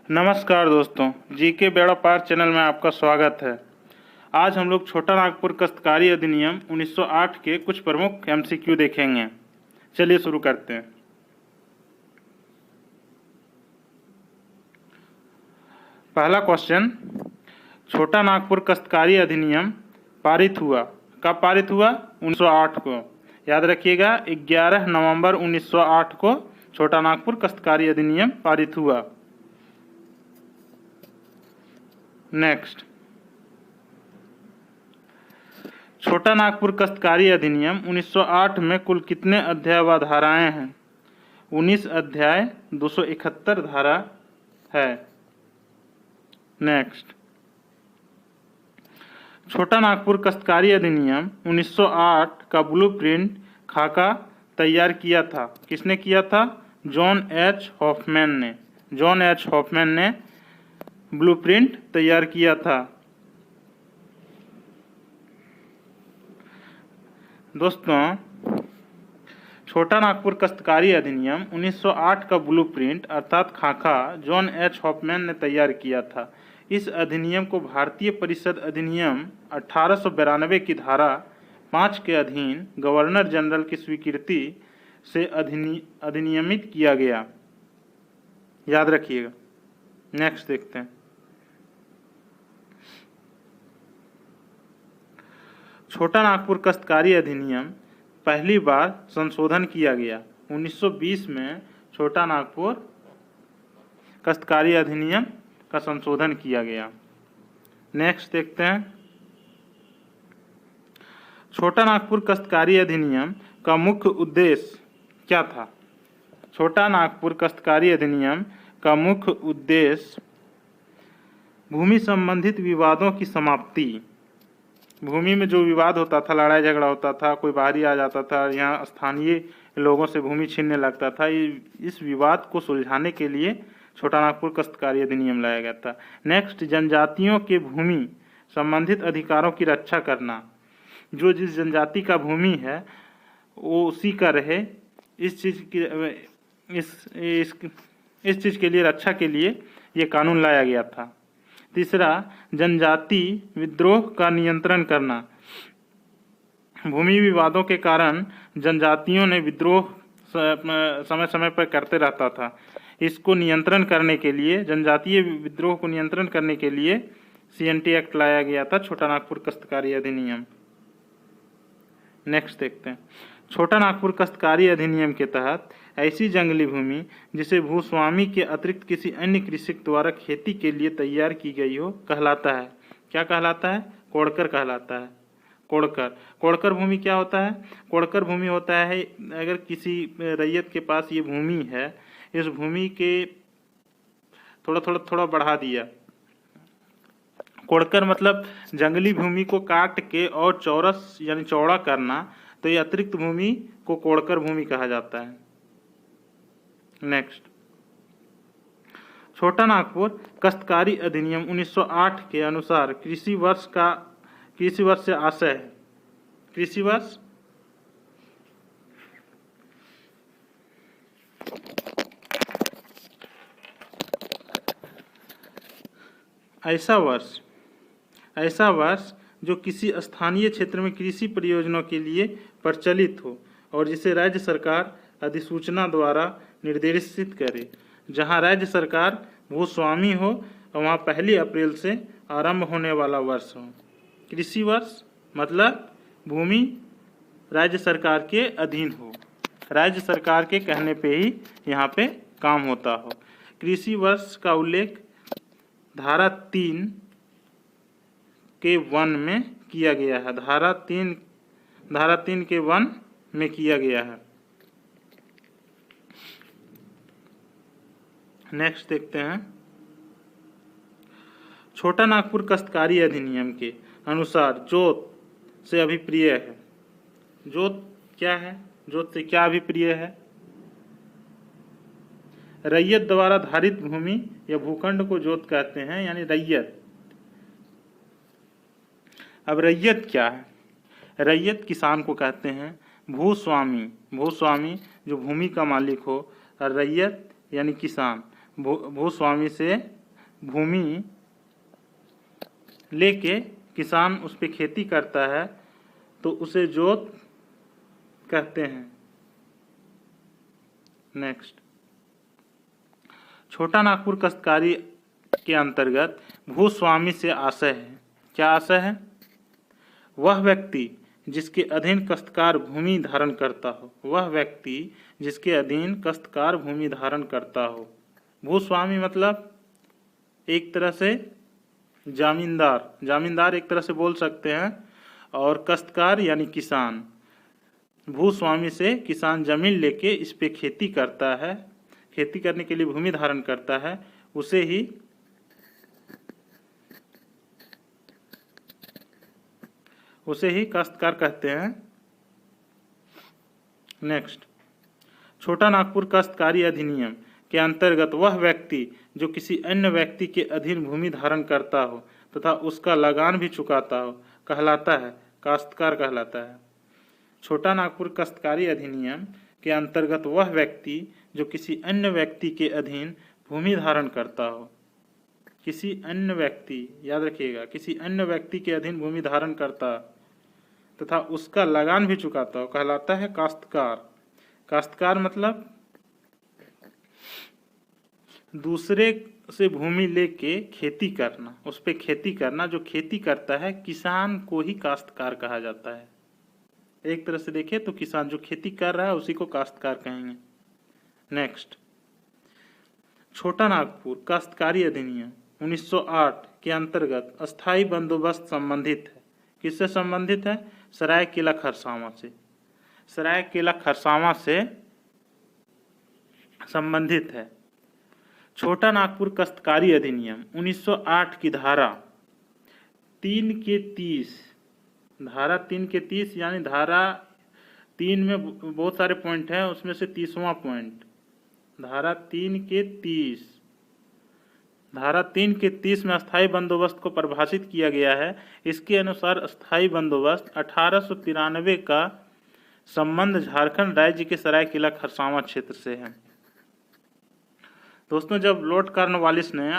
नमस्कार दोस्तों, जीके बेड़ा पार चैनल में आपका स्वागत है। आज हम लोग छोटा नागपुर काश्तकारी अधिनियम 1908 के कुछ प्रमुख एमसीक्यू देखेंगे। चलिए शुरू करते हैं। पहला क्वेश्चन, छोटा नागपुर काश्तकारी अधिनियम पारित हुआ कब? पारित हुआ 1908 को। याद रखिएगा, 11 नवंबर 1908 को छोटा नागपुर काश्तकारी अधिनियम पारित हुआ। नेक्स्ट, छोटा नागपुर काश्तकारी अधिनियम 1908 में कुल कितने अध्याय व धाराएं हैं? 19 अध्याय 271 धारा है। नेक्स्ट, छोटा नागपुर काश्तकारी अधिनियम 1908 का ब्लूप्रिंट खाका तैयार किया था। किसने किया था? जॉन एच हॉफमैन ने। जॉन एच हॉफमैन ने ब्लूप्रिंट तैयार किया था। दोस्तों, छोटा नागपुर काश्तकारी अधिनियम 1908 का ब्लूप्रिंट अर्थात खाका जॉन एच हॉफमैन ने तैयार किया था। इस अधिनियम को भारतीय परिषद अधिनियम 1892 की धारा 5 के अधीन गवर्नर जनरल की स्वीकृति से अधिनियमित किया गया। याद रखिएगा। नेक्स्ट देखते हैं। छोटा नागपुर काश्तकारी अधिनियम पहली बार संशोधन किया गया 1920 में। छोटा नागपुर काश्तकारी अधिनियम का संशोधन किया गया। नेक्स्ट देखते हैं। छोटा नागपुर काश्तकारी अधिनियम का मुख्य उद्देश्य क्या था? छोटा नागपुर काश्तकारी अधिनियम का मुख्य उद्देश्य भूमि संबंधित विवादों की समाप्ति। भूमि में जो विवाद होता था, लड़ाई झगड़ा होता था, कोई बाहरी आ जाता था, यहाँ स्थानीय लोगों से भूमि छीनने लगता था, इस विवाद को सुलझाने के लिए छोटा नागपुर काश्तकारी अधिनियम लाया गया था। नेक्स्ट, जनजातियों के भूमि संबंधित अधिकारों की रक्षा करना। जो जिस जनजाति का भूमि है वो उसी का रहे, इस चीज़ के लिए रक्षा के लिए ये कानून लाया गया था। तीसरा, जनजाति विद्रोह का नियंत्रण करना। भूमि विवादों के कारण जनजातियों ने विद्रोह समय समय पर करते रहता था। इसको नियंत्रण करने के लिए, जनजातीय विद्रोह को नियंत्रण करने के लिए CNT एक्ट लाया गया था, छोटा नागपुर काश्तकारी अधिनियम। नेक्स्ट देखते हैं। छोटा नागपुर काश्तकारी अधिनियम के तहत ऐसी जंगली भूमि जिसे भूस्वामी के अतिरिक्त किसी अन्य कृषक द्वारा खेती के लिए तैयार की गई हो कहलाता है। क्या कहलाता है? कोड़कर कहलाता है। कोड़कर। कोड़कर भूमि क्या होता है? कोड़कर भूमि होता है अगर किसी रैयत के पास ये भूमि है, इस भूमि के थोड़ा बढ़ा दिया। कोड़कर मतलब जंगली भूमि को काट के और चौरस यानी चौड़ा करना, तो ये अतिरिक्त भूमि को कोड़कर भूमि कहा जाता है। नेक्स्ट, छोटा नागपुर काश्तकारी अधिनियम 1908 के अनुसार कृषि वर्ष से आशय है। कृषि वर्ष ऐसा वर्ष जो किसी स्थानीय क्षेत्र में कृषि परियोजनाओं के लिए प्रचलित हो और जिसे राज्य सरकार अधिसूचना द्वारा निर्देशित करे। जहां राज्य सरकार भूस्वामी हो और वहां 1 अप्रैल से आरंभ होने वाला वर्ष हो। कृषि वर्ष मतलब भूमि राज्य सरकार के अधीन हो, राज्य सरकार के कहने पे ही यहाँ पे काम होता हो। कृषि वर्ष का उल्लेख धारा 3 के 1 में किया गया है। धारा 3 के 1 में किया गया है। नेक्स्ट देखते हैं। छोटा नागपुर काश्तकारी अधिनियम के अनुसार जोत से अभिप्रिय है। जोत क्या है? जोत से क्या अभिप्रिय है? रैयत द्वारा धारित भूमि या भूखंड को जोत कहते हैं, यानी रैयत। अब रैयत क्या है? रैयत किसान को कहते हैं। भूस्वामी जो भूमि का मालिक हो, और रैयत यानी किसान भूस्वामी से भूमि लेके किसान उस पे खेती करता है तो उसे जोत कहते हैं। नेक्स्ट, छोटा नागपुर काश्तकारी के अंतर्गत भूस्वामी से आशय है। क्या आशय है? वह व्यक्ति जिसके अधीन काश्तकार भूमि धारण करता हो, वह व्यक्ति जिसके अधीन काश्तकार भूमि धारण करता हो। भूस्वामी मतलब एक तरह से जामींदार, जामींदार एक तरह से बोल सकते हैं, और काश्तकार यानी किसान। भूस्वामी से किसान जमीन लेके इस पे खेती करता है, खेती करने के लिए भूमि धारण करता है, उसे ही काश्तकार कहते हैं। नेक्स्ट, छोटा नागपुर काश्तकारी अधिनियम के अंतर्गत वह व्यक्ति जो किसी अन्य व्यक्ति के अधीन भूमि धारण करता हो तथा उसका लगान भी चुकाता हो कहलाता है काश्तकार कहलाता है। छोटा नागपुर काश्तकारी अधिनियम के अंतर्गत वह व्यक्ति जो किसी अन्य व्यक्ति के अधीन भूमि धारण करता हो, किसी अन्य व्यक्ति, याद रखिएगा, किसी अन्य व्यक्ति के अधीन भूमि धारण करता तथा उसका लगान भी चुकाता हो कहलाता है काश्तकार। काश्तकार मतलब दूसरे से भूमि लेके खेती करना, उस पे खेती करना। जो खेती करता है किसान को ही काश्तकार कहा जाता है। एक तरह से देखें तो किसान जो खेती कर रहा है उसी को काश्तकार कहेंगे। नेक्स्ट, छोटा नागपुर काश्तकारी अधिनियम 1908 के अंतर्गत अस्थायी बंदोबस्त संबंधित है। किससे संबंधित है? सरायकेला खरसावां से। सरायकेला खरसावां से संबंधित है। छोटा नागपुर काश्तकारी अधिनियम 1908 की धारा 3 के 30, धारा 3 के 30 यानी धारा 3 में बहुत सारे पॉइंट हैं, उसमें से 30वां पॉइंट, धारा 3 के 30, धारा 3 के 30 में अस्थायी बंदोबस्त को परिभाषित किया गया है। इसके अनुसार अस्थायी बंदोबस्त 1893 का संबंध झारखंड राज्य के सरायकेला खरसावां क्षेत्र से है। दोस्तों, जब लॉर्ड कॉर्नवालिस ने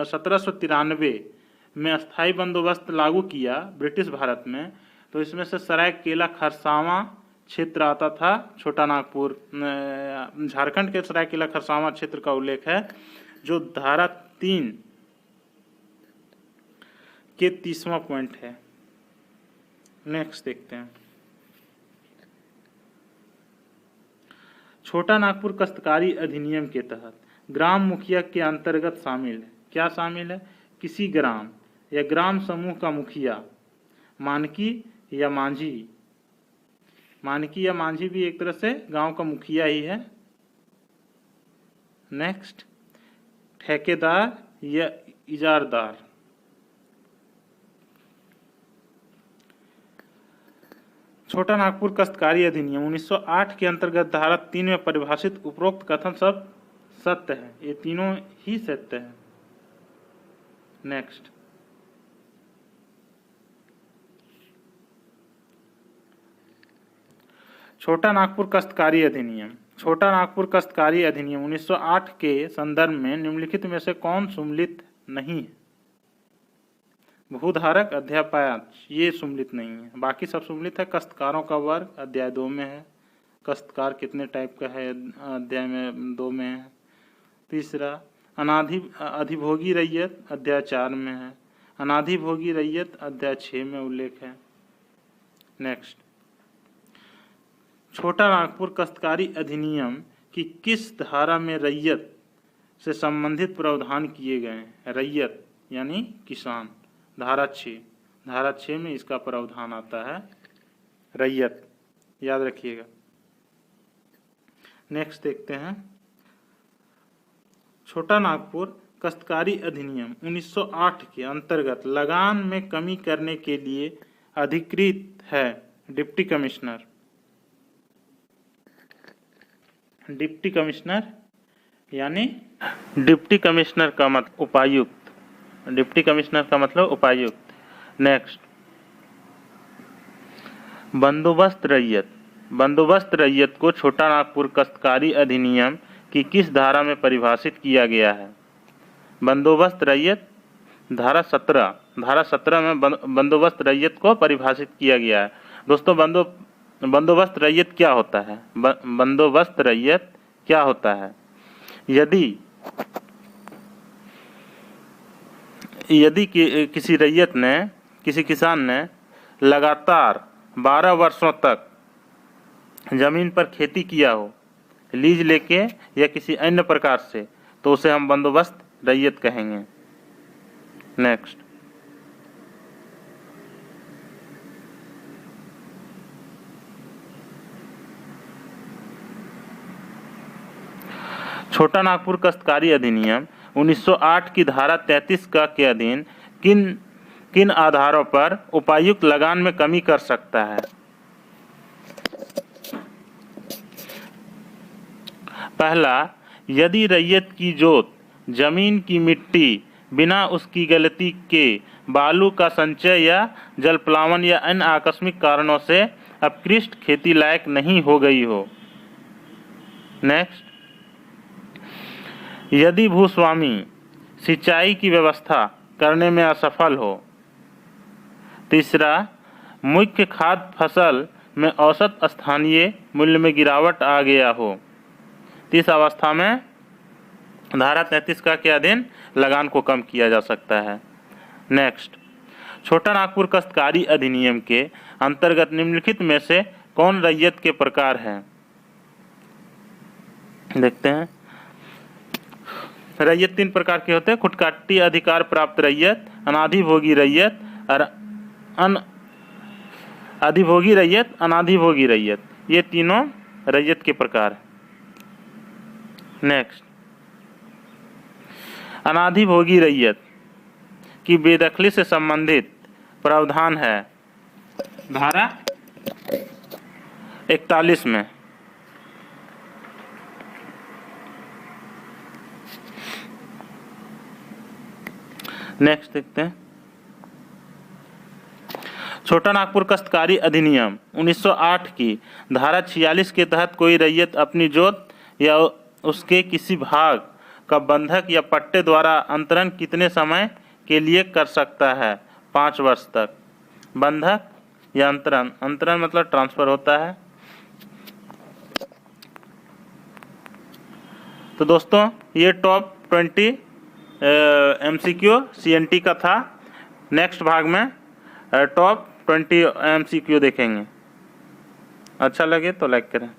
1793 में अस्थायी बंदोबस्त लागू किया ब्रिटिश भारत में, तो इसमें से सरायकेला खरसावां क्षेत्र आता था। छोटा नागपुर झारखंड के सरायकेला खरसावां क्षेत्र का उल्लेख है, जो धारा 3 के 30वां पॉइंट है। नेक्स्ट देखते हैं, छोटा नागपुर काश्तकारी अधिनियम के तहत ग्राम मुखिया के अंतर्गत शामिल है। क्या शामिल है? किसी ग्राम या ग्राम समूह का मुखिया, मानकी या मांझी। मानकी या मांझी भी एक तरह से गांव का मुखिया ही है। नेक्स्ट, ठेकेदार या इजारदार। छोटा नागपुर काश्तकारी अधिनियम 1908 के अंतर्गत धारा 3 में परिभाषित उपरोक्त कथन सब सत्य है। ये तीनों ही सत्य है। नेक्स्ट, छोटा नागपुर काश्तकारी अधिनियम। छोटा नागपुर काश्तकारी अधिनियम 1908 के संदर्भ में निम्नलिखित में से कौन सम्मिलित नहीं है? भूधारक अध्याय 5 ये सम्मिलित नहीं है, बाकी सब सम्मिलित है। काश्तकारों का वर्ग अध्याय 2 में है। काश्तकार कितने टाइप का है अध्याय में 2 में है। तीसरा, अधिभोगी रैयत अध्याय 4 में है। अनाधिभोगी रैयत अध्याय 6 में उल्लेख है। नेक्स्ट, छोटा नागपुर काश्तकारी अधिनियम की किस धारा में रैयत से संबंधित प्रावधान किए गए हैं? रैयत यानी किसान, धारा 6। धारा 6 में इसका प्रावधान आता है रैयत, याद रखिएगा। नेक्स्ट देखते हैं, छोटा नागपुर काश्तकारी अधिनियम 1908 के अंतर्गत लगान में कमी करने के लिए अधिकृत है डिप्टी कमिश्नर। डिप्टी कमिश्नर यानी डिप्टी कमिश्नर का मतलब उपायुक्त। डिप्टी कमिश्नर का मतलब उपायुक्त। नेक्स्ट, बंदोबस्त रैयत। बंदोबस्त रैयत को छोटा नागपुर काश्तकारी अधिनियम की किस धारा में परिभाषित किया गया है? बंदोबस्त रैयत धारा 17 में बंदोबस्त रैयत को परिभाषित किया गया है। दोस्तों बंदोबस्त रैयत क्या होता है? बंदोबस्त रैयत क्या होता है? यदि किसी रैयत ने, किसी किसान ने लगातार 12 वर्षों तक जमीन पर खेती किया हो, लीज लेके या किसी अन्य प्रकार से, तो उसे हम बंदोबस्त रैयत कहेंगे। नेक्स्ट, छोटा नागपुर काश्तकारी अधिनियम 1908 की धारा 33 के अधीन किन आधारों पर उपायुक्त लगान में कमी कर सकता है? पहला, यदि रैयत की जोत जमीन की मिट्टी बिना उसकी गलती के बालू का संचय या जलप्लावन या अन्य आकस्मिक कारणों से अपकृष्ट खेती लायक नहीं हो गई हो। नेक्स्ट, यदि भूस्वामी सिंचाई की व्यवस्था करने में असफल हो। तीसरा, मुख्य खाद्य फसल में औसत स्थानीय मूल्य में गिरावट आ गया हो। इस अवस्था में धारा 33 के अधीन लगान को कम किया जा सकता है। नेक्स्ट, छोटा नागपुर काश्तकारी अधिनियम के अंतर्गत निम्नलिखित में से कौन रैयत के प्रकार हैं? देखते हैं। रैयत 3 प्रकार के होते हैं: खुटकाटी अधिकार प्राप्त रैयत, अनाधिभोगी रैयत और अधिभोगी रैयत, अनाधिभोगी रैयत। ये तीनों रैयत के प्रकार हैं। नेक्स्ट, अनाधिभोगी रैयत की बेदखली से संबंधित प्रावधान है धारा 41 में। नेक्स्ट देखते हैं। छोटा नागपुर काश्तकारी अधिनियम 1908 की धारा 46 के तहत कोई रैयत अपनी जोत या उसके किसी भाग का बंधक या पट्टे द्वारा अंतरण कितने समय के लिए कर सकता है? 5 वर्ष तक। बंधक या अंतरण मतलब ट्रांसफर होता है। तो दोस्तों ये टॉप 20 MCQ CNT का था। नेक्स्ट भाग में टॉप 20 MCQ देखेंगे। अच्छा लगे तो लाइक करें।